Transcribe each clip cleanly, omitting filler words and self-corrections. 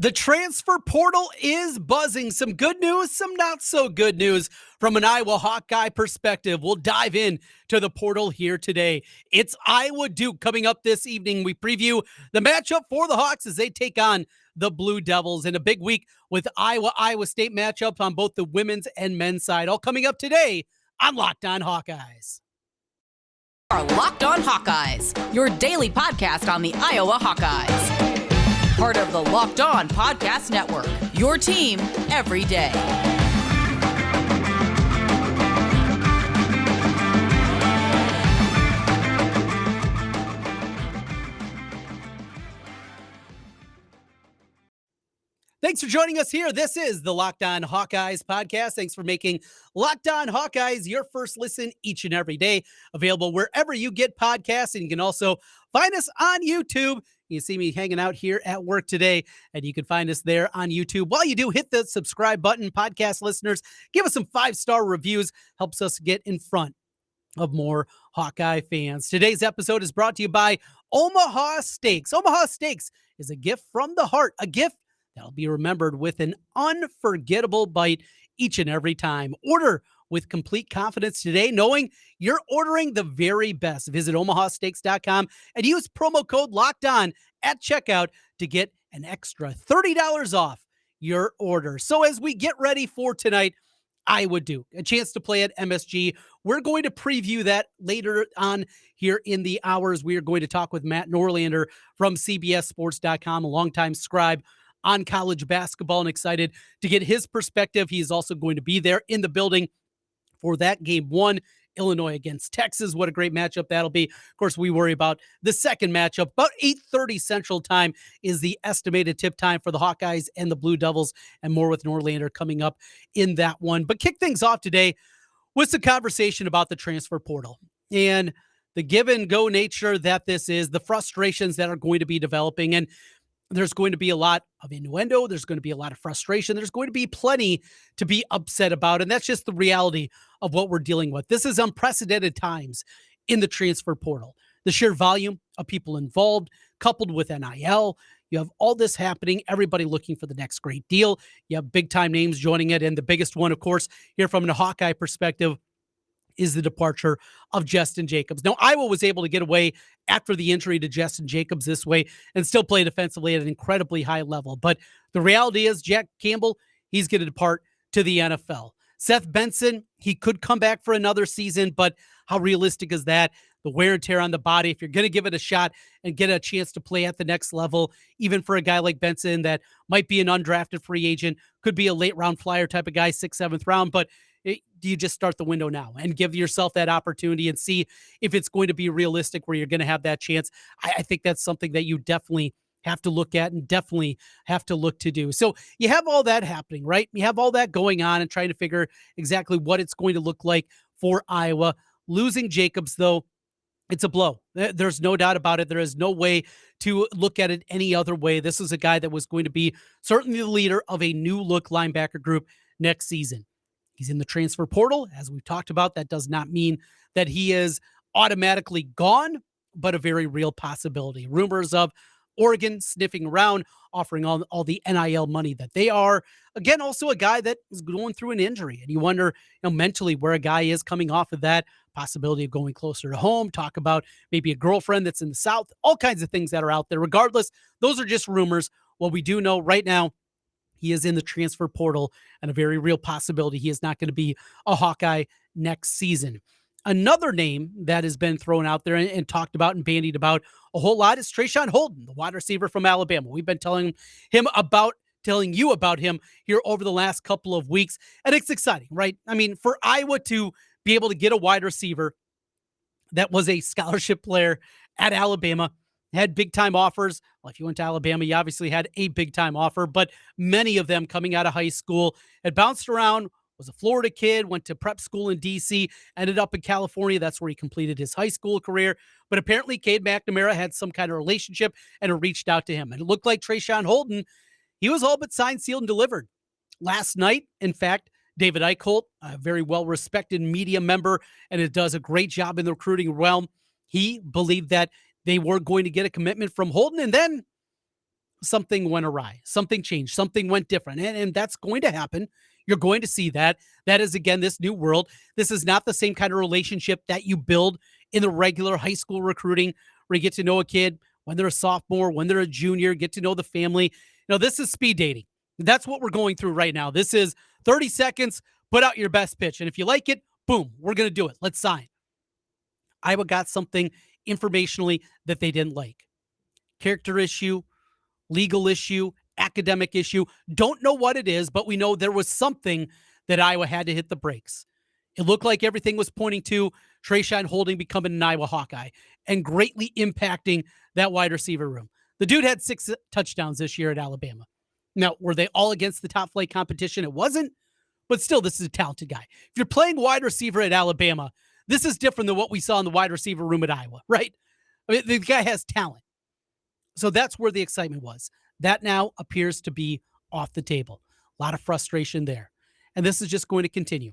The transfer portal is buzzing. Some good news, some not so good news from an Iowa Hawkeye perspective. We'll dive in to the portal here today. It's Iowa Duke coming up this evening. We preview the matchup for the Hawks as they take on the Blue Devils in a big week with Iowa State matchups on both the women's and men's side. All coming up today on Locked On Hawkeyes. Our Locked On Hawkeyes, your daily podcast on the Iowa Hawkeyes. Part of the Locked On Podcast Network, your team every day. Thanks for joining us here. This is the Locked On Hawkeyes podcast. Thanks for making Locked On Hawkeyes your first listen each and every day. Available wherever you get podcasts, and you can also find us on YouTube. You see me hanging out here at work today, and you can find us there on YouTube. While you do, hit the subscribe button. Podcast listeners, give us some 5-star reviews. Helps us get in front of more Hawkeye fans. Today's episode is brought to you by Omaha Steaks. Omaha Steaks is a gift from the heart, a gift that'll be remembered with an unforgettable bite each and every time. Order with complete confidence today, knowing you're ordering the very best. Visit omahasteaks.com and use promo code LOCKEDON at checkout to get an extra $30 off your order. So as we get ready for tonight, Iowa Duke, a chance to play at MSG. We're going to preview that later on here in the hours. We are going to talk with Matt Norlander from CBSSports.com, a longtime scribe on college basketball, and excited to get his perspective. He is also going to be there in the building for that game one, Illinois against Texas. What a great matchup that'll be. Of course, we worry about the second matchup. About 8:30 Central Time is the estimated tip time for the Hawkeyes and the Blue Devils, and more with Norlander coming up in that one. But kick things off today with some conversation about the transfer portal and the give-and-go nature that this is, the frustrations that are going to be developing. And there's going to be a lot of innuendo. There's going to be a lot of frustration. There's going to be plenty to be upset about. And that's just the reality of what we're dealing with. This is unprecedented times in the transfer portal. The sheer volume of people involved, coupled with NIL, you have all this happening, everybody looking for the next great deal. You have big-time names joining it. And the biggest one, of course, here from a Hawkeye perspective, is the departure of Justin Jacobs. Now, Iowa was able to get away after the injury to Justin Jacobs this way and still play defensively at an incredibly high level. But the reality is Jack Campbell, he's going to depart to the NFL. Seth Benson, he could come back for another season, but how realistic is that? The wear and tear on the body, if you're going to give it a shot and get a chance to play at the next level, even for a guy like Benson that might be an undrafted free agent, could be a late round flyer type of guy, 6th, 7th round, but do you just start the window now and give yourself that opportunity and see if it's going to be realistic where you're going to have that chance? I think that's something that you definitely have to look at and definitely have to look to do. So you have all that happening, right? You have all that going on and trying to figure exactly what it's going to look like for Iowa. Losing Jacobs, though, it's a blow. There's no doubt about it. There is no way to look at it any other way. This is a guy that was going to be certainly the leader of a new look linebacker group next season. He's in the transfer portal. As we've talked about, that does not mean that he is automatically gone, but a very real possibility. Rumors of Oregon sniffing around, offering all the NIL money that they are. Again, also a guy that is going through an injury. And you wonder, mentally where a guy is coming off of that, possibility of going closer to home, talk about maybe a girlfriend that's in the South, all kinds of things that are out there. Regardless, those are just rumors. What we do know right now, he is in the transfer portal and a very real possibility he is not going to be a Hawkeye next season. Another name that has been thrown out there and talked about and bandied about a whole lot is Traeshon Holden, the wide receiver from Alabama. We've been telling you about him here over the last couple of weeks, and it's exciting, right? I mean, for Iowa to be able to get a wide receiver that was a scholarship player at Alabama, had big-time offers. Well, if you went to Alabama, you obviously had a big-time offer, but many of them coming out of high school had bounced around, was a Florida kid, went to prep school in D.C., ended up in California. That's where he completed his high school career. But apparently, Cade McNamara had some kind of relationship and it reached out to him. And it looked like Traeshon Holden, he was all but signed, sealed, and delivered. Last night, in fact, David Eichholt, a very well-respected media member, and it does a great job in the recruiting realm, he believed that they were going to get a commitment from Holden. And then something went awry, something changed, something went different. And that's going to happen. You're going to see that. That is, again, this new world. This is not the same kind of relationship that you build in the regular high school recruiting where you get to know a kid when they're a sophomore, when they're a junior, get to know the family. This is speed dating. That's what we're going through right now. This is 30 seconds, put out your best pitch. And if you like it, boom, we're going to do it. Let's sign. Iowa got something informationally that they didn't like. Character issue, legal issue, academic issue. Don't know what it is, but we know there was something that Iowa had to hit the brakes. It looked like everything was pointing to Traeshon Holden becoming an Iowa Hawkeye and greatly impacting that wide receiver room. The dude had 6 touchdowns this year at Alabama. Now, were they all against the top flight competition? It wasn't, but still, this is a talented guy. If you're playing wide receiver at Alabama, this is different than what we saw in the wide receiver room at Iowa, right? I mean, the guy has talent. So that's where the excitement was. That now appears to be off the table. A lot of frustration there. And this is just going to continue.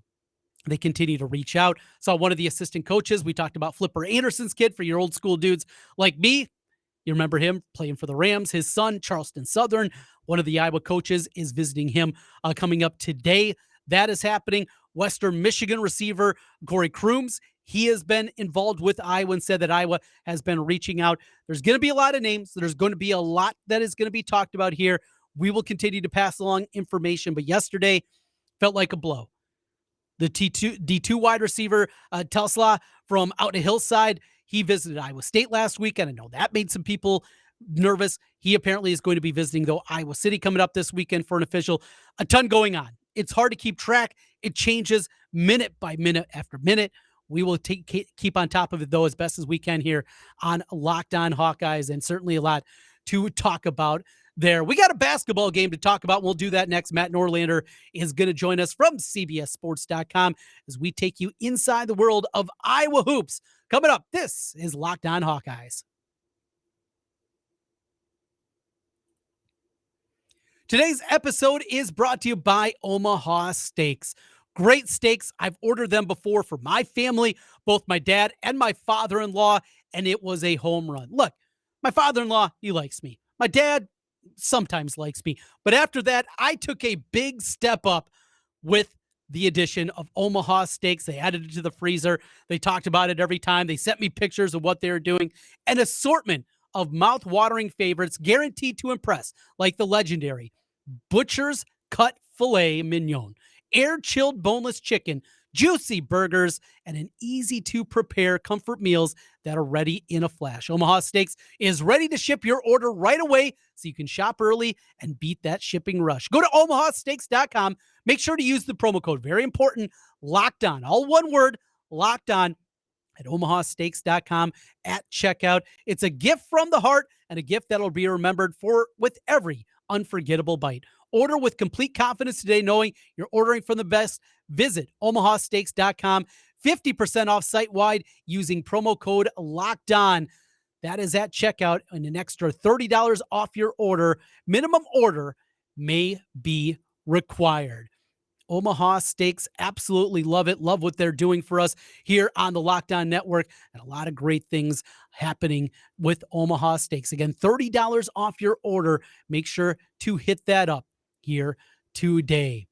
They continue to reach out. Saw one of the assistant coaches. We talked about Flipper Anderson's kid for your old school dudes like me. You remember him playing for the Rams. His son, Charleston Southern, one of the Iowa coaches, is visiting him coming up today. That is happening. Western Michigan receiver Corey Crooms, he has been involved with Iowa and said that Iowa has been reaching out. There's going to be a lot of names. There's going to be a lot that is going to be talked about here. We will continue to pass along information, but yesterday felt like a blow. The D2 wide receiver, Tesla from out in Hillside, he visited Iowa State last weekend. I know that made some people nervous. He apparently is going to be visiting, though, Iowa City coming up this weekend for an official. A ton going on. It's hard to keep track. It changes minute by minute after minute. We will keep on top of it, though, as best as we can here on Locked On Hawkeyes, and certainly a lot to talk about there. We got a basketball game to talk about. We'll do that next. Matt Norlander is going to join us from CBSSports.com as we take you inside the world of Iowa hoops. Coming up, this is Locked On Hawkeyes. Today's episode is brought to you by Omaha Steaks. Great steaks. I've ordered them before for my family, both my dad and my father-in-law, and it was a home run. Look, my father-in-law, he likes me. My dad sometimes likes me. But after that, I took a big step up with the addition of Omaha Steaks. They added it to the freezer. They talked about it every time. They sent me pictures of what they were doing. An assortment of mouth-watering favorites guaranteed to impress, like the legendary Butcher's Cut Filet Mignon, air-chilled boneless chicken, juicy burgers, and an easy-to-prepare comfort meals that are ready in a flash. Omaha Steaks is ready to ship your order right away so you can shop early and beat that shipping rush. Go to omahasteaks.com. Make sure to use the promo code, very important, Locked On. All one word, Locked On, at omahasteaks.com at checkout. It's a gift from the heart and a gift that'll be remembered with every unforgettable bite. Order with complete confidence today, knowing you're ordering from the best. Visit omahasteaks.com. 50% off site-wide using promo code Locked On. That is at checkout, and an extra $30 off your order. Minimum order may be required. Omaha Steaks, absolutely love it. Love what they're doing for us here on the Locked On Network, and a lot of great things happening with Omaha Steaks. Again, $30 off your order. Make sure to hit that up here today.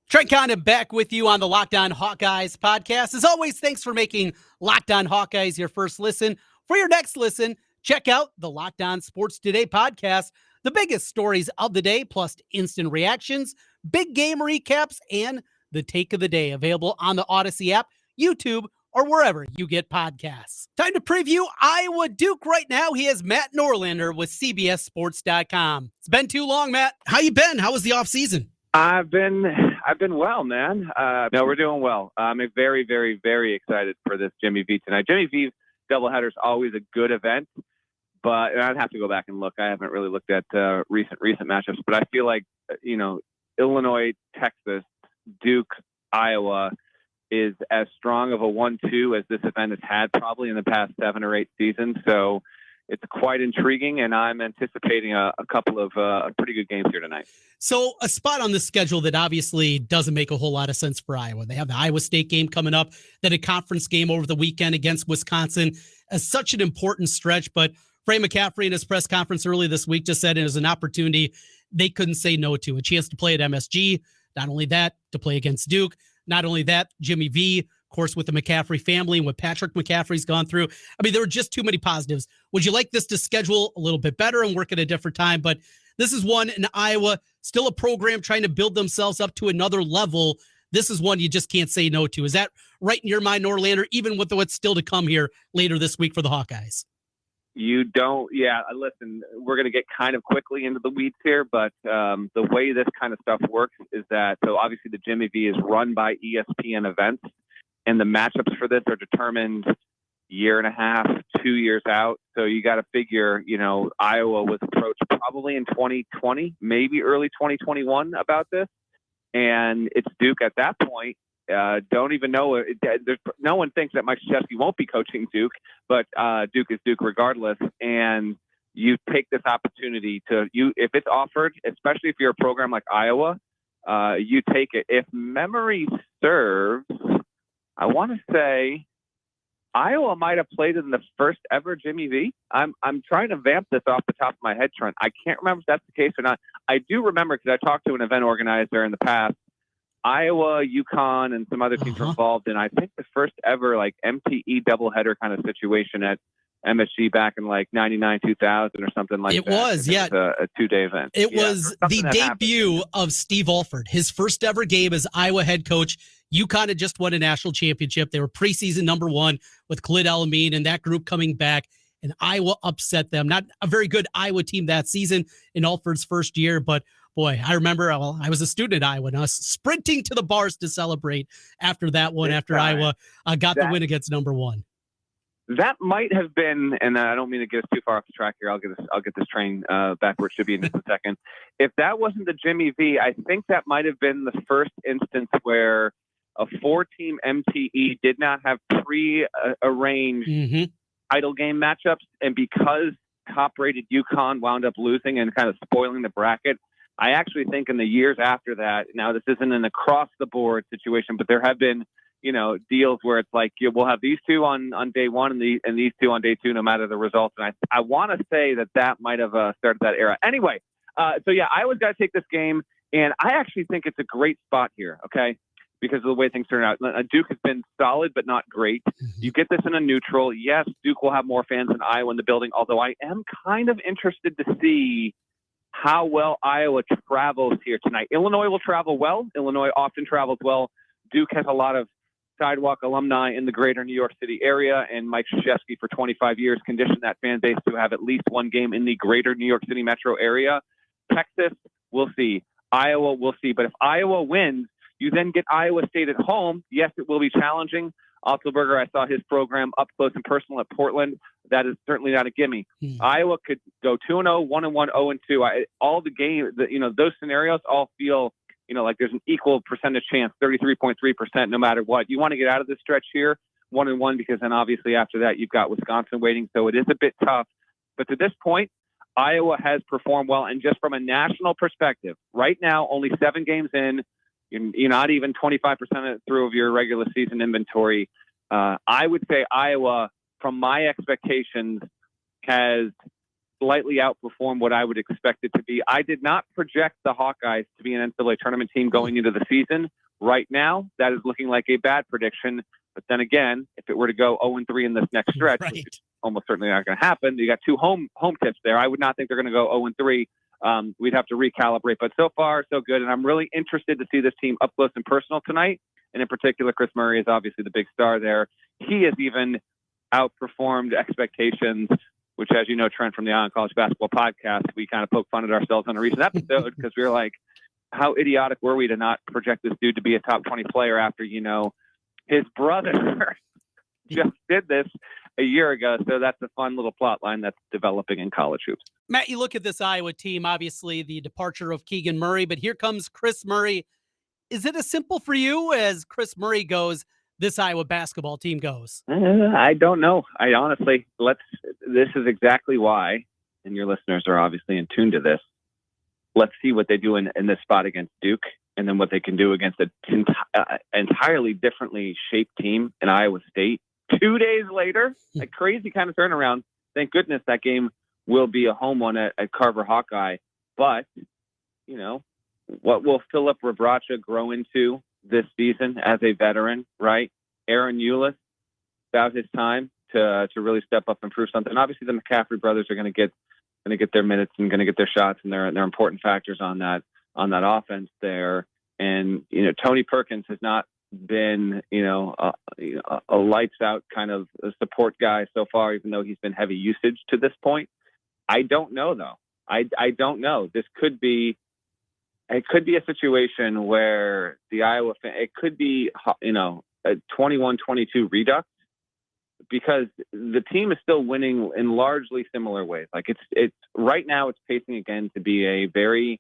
Trent Condon back with you on the Locked On Hawkeyes podcast. As always, thanks for making Locked On Hawkeyes your first listen. For your next listen, check out the Locked On Sports Today podcast. The biggest stories of the day, plus instant reactions, big game recaps, and the take of the day. Available on the Odyssey app, YouTube, or wherever you get podcasts. Time to preview Iowa Duke right now. He has Matt Norlander with CBSSports.com. It's been too long, Matt. How you been? How was the offseason? I've been well, man. No, we're doing well. I'm very, very, very excited for this Jimmy V tonight. Jimmy V doubleheader is always a good event. But I'd have to go back and look. I haven't really looked at recent matchups, but I feel like, Illinois, Texas, Duke, Iowa is as strong of a 1-2 as this event has had probably in the past 7 or 8 seasons. So it's quite intriguing, and I'm anticipating a couple of pretty good games here tonight. So a spot on the schedule that obviously doesn't make a whole lot of sense for Iowa. They have the Iowa State game coming up, then a conference game over the weekend against Wisconsin. as such an important stretch. But Frank McCaffrey in his press conference early this week just said it was an opportunity they couldn't say no to. A chance to play at MSG. Not only that, to play against Duke. Not only that, Jimmy V, of course, with the McCaffrey family and what Patrick McCaffrey's gone through. I mean, there were just too many positives. Would you like this to schedule a little bit better and work at a different time? But this is one in Iowa, still a program trying to build themselves up to another level. This is one you just can't say no to. Is that right in your mind, Norlander, even with what's still to come here later this week for the Hawkeyes? You don't, yeah, listen, we're going to get kind of quickly into the weeds here, but the way this kind of stuff works is that, so obviously the Jimmy V is run by ESPN events, and the matchups for this are determined year and a half, 2 years out. So you got to figure, Iowa was approached probably in 2020, maybe early 2021 about this. And it's Duke at that point. Don't even know. No one thinks that Mike Krzyzewski won't be coaching Duke, but Duke is Duke regardless. And you take this opportunity if it's offered, especially if you're a program like Iowa, you take it. If memory serves, I want to say Iowa might have played in the first ever Jimmy V. I'm trying to vamp this off the top of my head, Trent. I can't remember if that's the case or not. I do remember because I talked to an event organizer in the past. Iowa, UConn, and some other teams were involved in, I think, the first ever like MTE doubleheader kind of situation at MSG back in like 99, 2000 or something like that. It was, yeah. It was a 2-day event. It was the debut of Steve Alford, his first ever game as Iowa head coach. UConn had just won a national championship. They were preseason number 1 with Khalid El-Amin and that group coming back, and Iowa upset them. Not a very good Iowa team that season in Alford's first year, but boy, I remember, I was a student at Iowa, and I was sprinting to the bars to celebrate after that one, after Iowa got the win against number 1. That might have been, and I don't mean to get us too far off the track here. I'll get this train back where it should be in just a second. If that wasn't the Jimmy V, I think that might have been the first instance where a 4-team MTE did not have pre-arranged idle game matchups, and because top-rated UConn wound up losing and kind of spoiling the bracket, I actually think in the years after that, now this isn't an across-the-board situation, but there have been, deals where it's like we'll have these two on day 1 and these two on day 2, no matter the results. And I want to say that might have started that era. Anyway, Iowa's got to take this game, and I actually think it's a great spot here, okay, because of the way things turn out. Duke has been solid, but not great. You get this in a neutral. Yes, Duke will have more fans than Iowa in the building, although I am kind of interested to see how well Iowa travels here tonight. Illinois will travel well. Illinois often travels well. Duke has a lot of sidewalk alumni in the greater New York City area, and Mike Krzyzewski for 25 years conditioned that fan base to have at least one game in the greater New York City metro area. Texas, we'll see. Iowa, we'll see. But if Iowa wins, you then get Iowa State at home. Yes, it will be challenging. Otzelberger, I saw his program up close and personal at Portland. That is certainly not a gimme. Iowa could go 2-0, 1-1, 0-2. All the games, those scenarios all feel, like there's an equal percentage chance, 33.3%, no matter what. You want to get out of this stretch here, 1-1, because then obviously after that you've got Wisconsin waiting. So it is a bit tough. But to this point, Iowa has performed well. And just from a national perspective, right now, only 7 games in, you're not even 25% through of your regular season inventory. I would say Iowa, from my expectations, has slightly outperformed what I would expect it to be. I did not project the Hawkeyes to be an NCAA tournament team going into the season. Right now, that is looking like a bad prediction. But then again, if it were to go 0-3 in this next stretch, which is almost certainly not going to happen, you got 2 home tips there. I would not think they're going to go 0-3. We'd have to recalibrate, but so far so good. And I'm really interested to see this team up close and personal tonight. And in particular, Chris Murray is obviously the big star there. He has even outperformed expectations, which, as you know, Trent, from the Eye on College Basketball podcast, we kind of poked fun at ourselves on a recent episode because we were like, how idiotic were we to not project this dude to be a top 20 player after, his brother just did this a year ago. So that's a fun little plot line that's developing in college hoops. Matt, you look at this Iowa team, obviously the departure of Keegan Murray, but here comes Chris Murray. Is it as simple for you as Chris Murray goes, this Iowa basketball team goes? I don't know. I honestly, this is exactly why, and your listeners are obviously in tune to this. Let's see what they do in this spot against Duke, and then what they can do against an entirely differently shaped team in Iowa State. 2 days later, a crazy kind of turnaround. Thank goodness that game will be a home one at Carver Hawkeye. But, what will Philip Rebraca grow into this season as a veteran, right? Aaron Eulis, about his time to really step up and prove something. Obviously, the McCaffrey brothers are going to get their minutes and going to get their shots, and they're important factors on that offense there. And Tony Perkins has not been a lights out kind of a support guy so far, even though he's been heavy usage to this point. I don't know though. I don't know. It could be a situation where the Iowa it could be a 21-22 redux, because the team is still winning in largely similar ways. Like it's right now it's pacing again to be a very,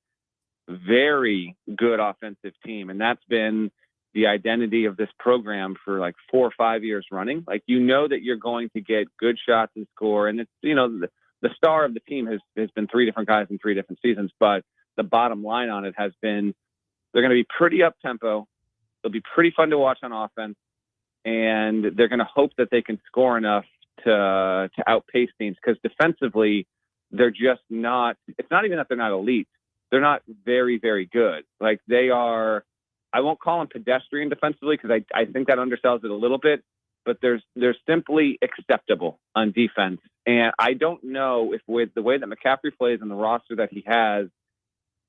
very good offensive team. And that's been the identity of this program for like 4 or 5 years running. Like, that you're going to get good shots and score. And it's, the star of the team has been 3 different guys in 3 different seasons, but the bottom line on it has been, they're going to be pretty up tempo. They'll be pretty fun to watch on offense, and they're going to hope that they can score enough to outpace teams, because defensively, they're just not. It's not even that they're not elite; they're not very, very good. Like, they are. I won't call them pedestrian defensively, because I think that undersells it a little bit. But they're simply acceptable on defense, and I don't know if with the way that McCaffrey plays and the roster that he has,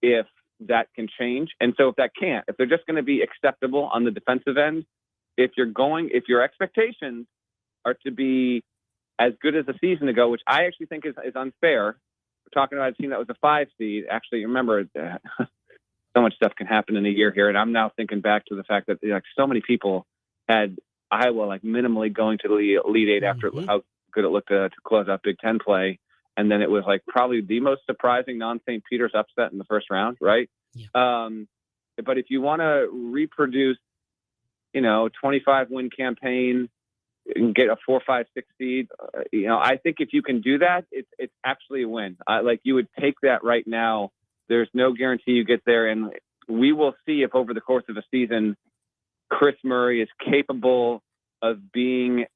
if that can change. And so if they're just going to be acceptable on the defensive end, if your expectations are to be as good as a season ago, which I actually think is unfair. We're talking about a team that was a 5 seed. Actually, remember, so much stuff can happen in a year here. And I'm now thinking back to the fact that so many people had Iowa minimally going to the Elite Eight after how good it looked to close out Big Ten play. And then it was probably the most surprising non-St. Peter's upset in the first round, right? Yeah. But if you want to reproduce, 25-win campaign and get a 4, 5, 6 seed, I think if you can do that, it's actually a win. You would take that right now. There's no guarantee you get there, and we will see if over the course of a season, Chris Murray is capable of being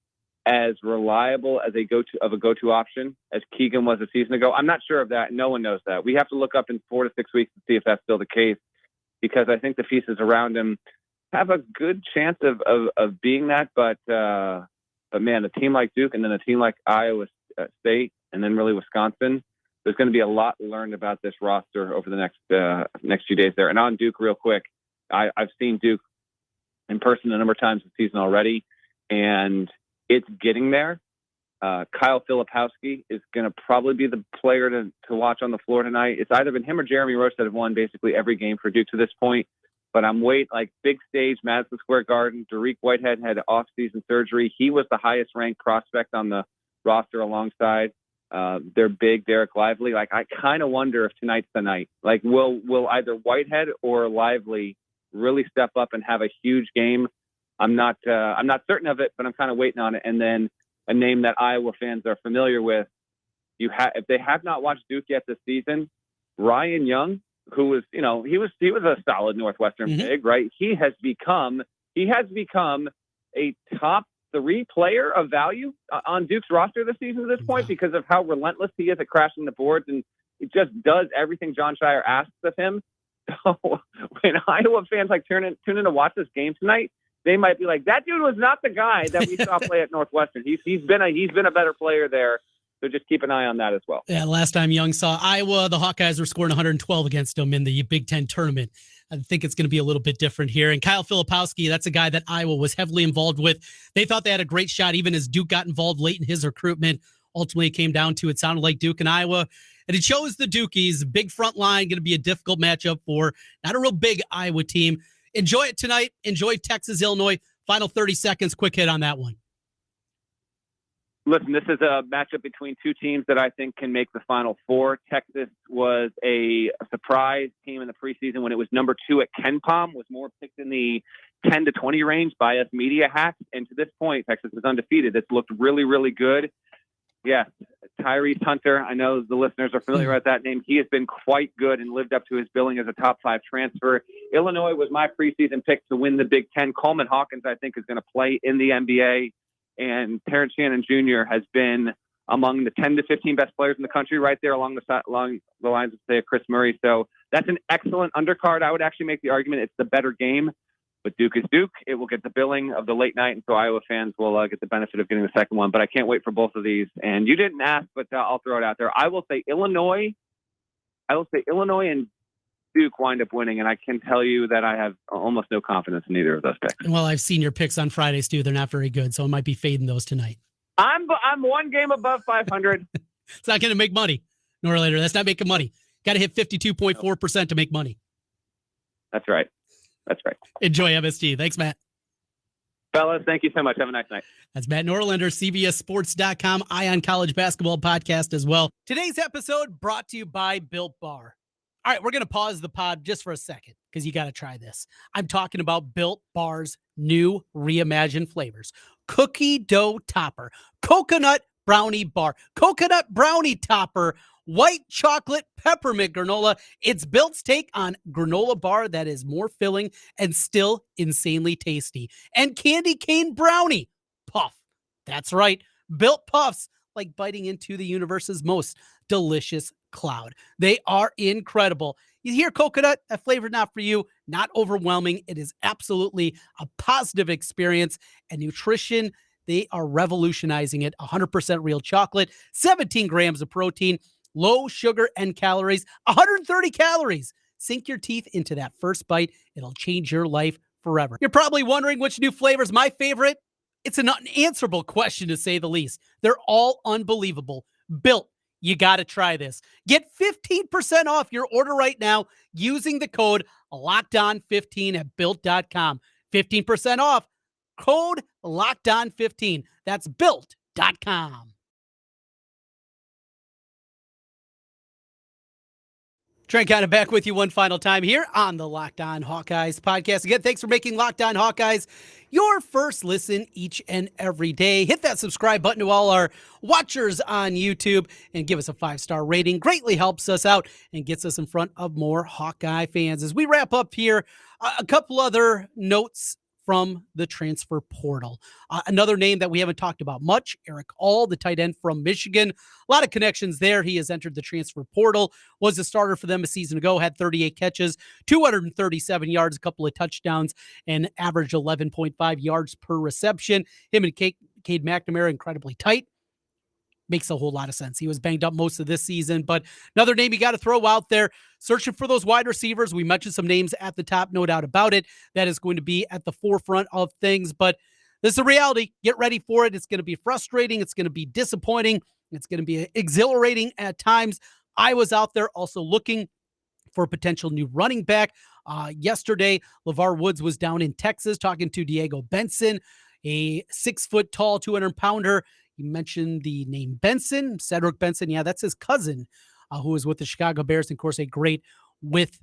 as reliable as a go-to option as Keegan was a season ago. I'm not sure of that. No one knows that. We have to look up in 4 to 6 weeks to see if that's still the case, because I think the pieces around him have a good chance of being that. But man, a team like Duke, and then a team like Iowa State, and then really Wisconsin, there's going to be a lot learned about this roster over the next few days there. And on Duke, real quick, I've seen Duke in person a number of times this season already, and it's getting there. Kyle Filipowski is going to probably be the player to watch on the floor tonight. It's either been him or Jeremy Roach that have won basically every game for Duke to this point. But I'm big stage, Madison Square Garden. Dariq Whitehead had off-season surgery. He was the highest-ranked prospect on the roster alongside their big Derek Lively. I kind of wonder if tonight's the night. Will either Whitehead or Lively really step up and have a huge game? I'm not certain of it, but I'm kind of waiting on it. And then a name that Iowa fans are familiar with, if they have not watched Duke yet this season, Ryan Young, who was, he was a solid Northwestern big, right? He has become a top 3 player of value on Duke's roster this season at this point, because of how relentless he is at crashing the boards, and he just does everything John Shire asks of him. So when Iowa fans tune in to watch this game tonight, they might be like, that dude was not the guy that we saw play at Northwestern. He's been a better player there. So just keep an eye on that as well. Yeah, last time Young saw Iowa, the Hawkeyes were scoring 112 against them in the Big Ten tournament. I think it's going to be a little bit different here. And Kyle Filipowski, that's a guy that Iowa was heavily involved with. They thought they had a great shot, even as Duke got involved late in his recruitment. Ultimately, it came down to, it sounded like Duke and Iowa. And it shows the Dukies, big front line, going to be a difficult matchup for not a real big Iowa team. Enjoy it tonight. Enjoy Texas, Illinois. Final 30 seconds, quick hit on that one. Listen, this is a matchup between 2 teams that I think can make the Final Four. Texas was a surprise team in the preseason when it was number 2 at KenPom, was more picked in the 10 to 20 range by us media hacks. And to this point, Texas is undefeated. It's looked really, really good. Yeah, Tyrese Hunter, I know the listeners are familiar with that name. He has been quite good and lived up to his billing as a top 5 transfer. Illinois was my preseason pick to win the Big Ten. Coleman Hawkins, I think, is going to play in the NBA. and Terrence Shannon Jr. has been among the 10 to 15 best players in the country, right there along the lines of, say, Chris Murray. So that's an excellent undercard. I would actually make the argument it's the better game, but Duke is Duke. It will get the billing of the late night, and so Iowa fans will get the benefit of getting the second one. But I can't wait for both of these. And you didn't ask, but I'll throw it out there. I will say Illinois and Duke wind up winning, and I can tell you that I have almost no confidence in either of those picks. Well, I've seen your picks on Fridays too. They're not very good, so I might be fading those tonight. I'm one game above 500. It's not going to make money. Norlander, that's not making money. Got to hit 52.4% to make money. That's right. Enjoy MST. Thanks, Matt. Fellas, thank you so much. Have a nice night. That's Matt Norlander, CBSSports.com, Ion College Basketball Podcast as well. Today's episode brought to you by Built Bar. All right, we're going to pause the pod just for a second because you got to try this. I'm talking about Built Bar's new reimagined flavors. Cookie dough topper, coconut brownie bar, coconut brownie topper, white chocolate peppermint granola. It's Built's take on granola bar that is more filling and still insanely tasty. And candy cane brownie puff. That's right. Built Puffs, like biting into the universe's most delicious cloud. They are incredible. You hear coconut, that flavor not for you, not overwhelming. It is absolutely a positive experience. And nutrition, they are revolutionizing it. 100% real chocolate, 17 grams of protein, low sugar and calories, 130 calories. Sink your teeth into that first bite. It'll change your life forever. You're probably wondering which new flavor is my favorite. It's an unanswerable question, to say the least. They're all unbelievable. Built. You got to try this. Get 15% off your order right now using the code LOCKEDON15 at Built.com. 15% off. Code LOCKEDON15. That's Built.com. Trent Condon back with you one final time here on the Locked On Hawkeyes podcast. Again, thanks for making Locked On Hawkeyes your first listen each and every day. Hit that subscribe button to all our watchers on YouTube and give us a 5-star rating. Greatly helps us out and gets us in front of more Hawkeye fans. As we wrap up here, a couple other notes from the transfer portal. Another name that we haven't talked about much, Eric All, the tight end from Michigan. A lot of connections there. He has entered the transfer portal, was a starter for them a season ago, had 38 catches, 237 yards, a couple of touchdowns, and averaged 11.5 yards per reception. Him and Cade McNamara incredibly tight. Makes a whole lot of sense. He was banged up most of this season, but another name you got to throw out there, searching for those wide receivers. We mentioned some names at the top, no doubt about it. That is going to be at the forefront of things, but this is a reality. Get ready for it. It's going to be frustrating. It's going to be disappointing. It's going to be exhilarating at times. I was out there also looking for a potential new running back. Yesterday, LeVar Woods was down in Texas talking to Diego Benson, a 6-foot-tall, 200-pounder. You mentioned the name Benson, Cedric Benson. Yeah, that's his cousin, who was with the Chicago Bears. And of course, a great with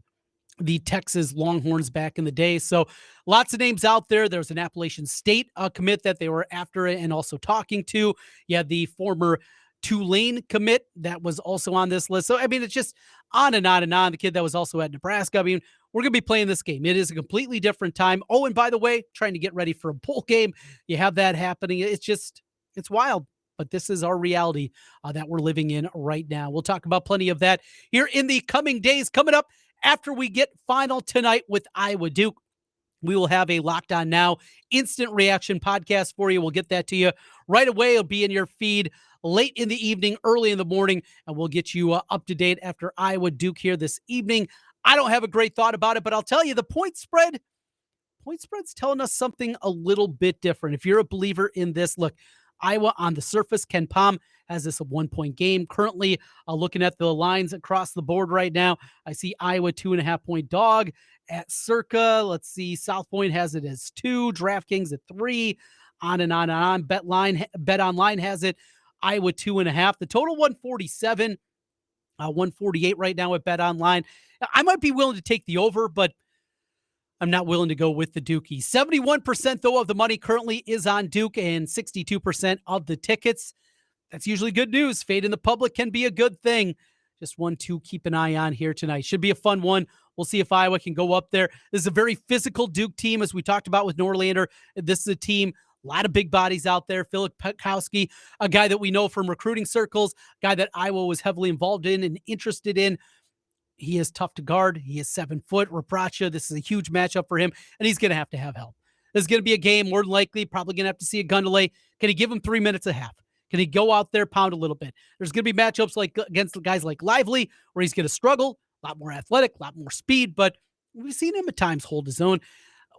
the Texas Longhorns back in the day. So lots of names out there. There's an Appalachian State commit that they were after and also talking to. You had the former Tulane commit that was also on this list. So, I mean, it's just on and on and on. The kid that was also at Nebraska. I mean, we're going to be playing this game. It is a completely different time. Oh, and by the way, trying to get ready for a bowl game. You have that happening. It's wild, but this is our reality that we're living in right now. We'll talk about plenty of that here in the coming days. Coming up after we get final tonight with Iowa Duke, we will have a Locked On Now instant reaction podcast for you. We'll get that to you right away. It'll be in your feed late in the evening, early in the morning, and we'll get you up to date after Iowa Duke here this evening. I don't have a great thought about it, but I'll tell you the point spread's telling us something a little bit different. If you're a believer in this, look, Iowa on the surface, Ken Pom has this a 1-point game. Currently, looking at the lines across the board right now, I see Iowa 2.5-point dog at Circa. Let's see, South Point has it as 2, DraftKings at 3, on and on and on. BetOnline has it, Iowa 2.5. The total 147, 148 right now at BetOnline. I might be willing to take the over, but I'm not willing to go with the Dukies. 71%, though, of the money currently is on Duke and 62% of the tickets. That's usually good news. Fade in the public can be a good thing. Just one to keep an eye on here tonight. Should be a fun one. We'll see if Iowa can go up there. This is a very physical Duke team, as we talked about with Norlander. This is a team A lot of big bodies out there. Philip Pekowski, a guy that we know from recruiting circles, guy that Iowa was heavily involved in and interested in. He is tough to guard. He is 7 foot. Rebracha, this is a huge matchup for him, and he's going to have help. This is going to be a game, more than likely, probably going to have to see a gun delay. Can he give him 3 minutes a half? Can he go out there, pound a little bit? There's going to be matchups like against guys like Lively, where he's going to struggle, a lot more athletic, a lot more speed, but we've seen him at times hold his own.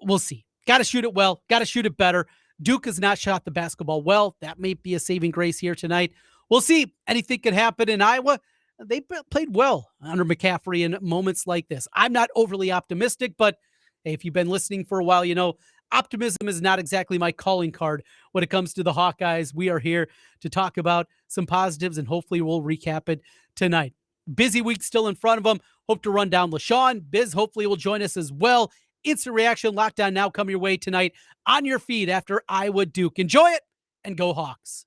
We'll see. Got to shoot it well. Got to shoot it better. Duke has not shot the basketball well. That may be a saving grace here tonight. We'll see. Anything could happen in Iowa. They played well under McCaffrey in moments like this. I'm not overly optimistic, but hey, if you've been listening for a while, you know, optimism is not exactly my calling card when it comes to the Hawkeyes. We are here to talk about some positives, and hopefully we'll recap it tonight. Busy week still in front of them. Hope to run down LaShawn. Biz hopefully will join us as well. Instant Reaction Lockdown now coming your way tonight on your feed after Iowa Duke. Enjoy it and go Hawks.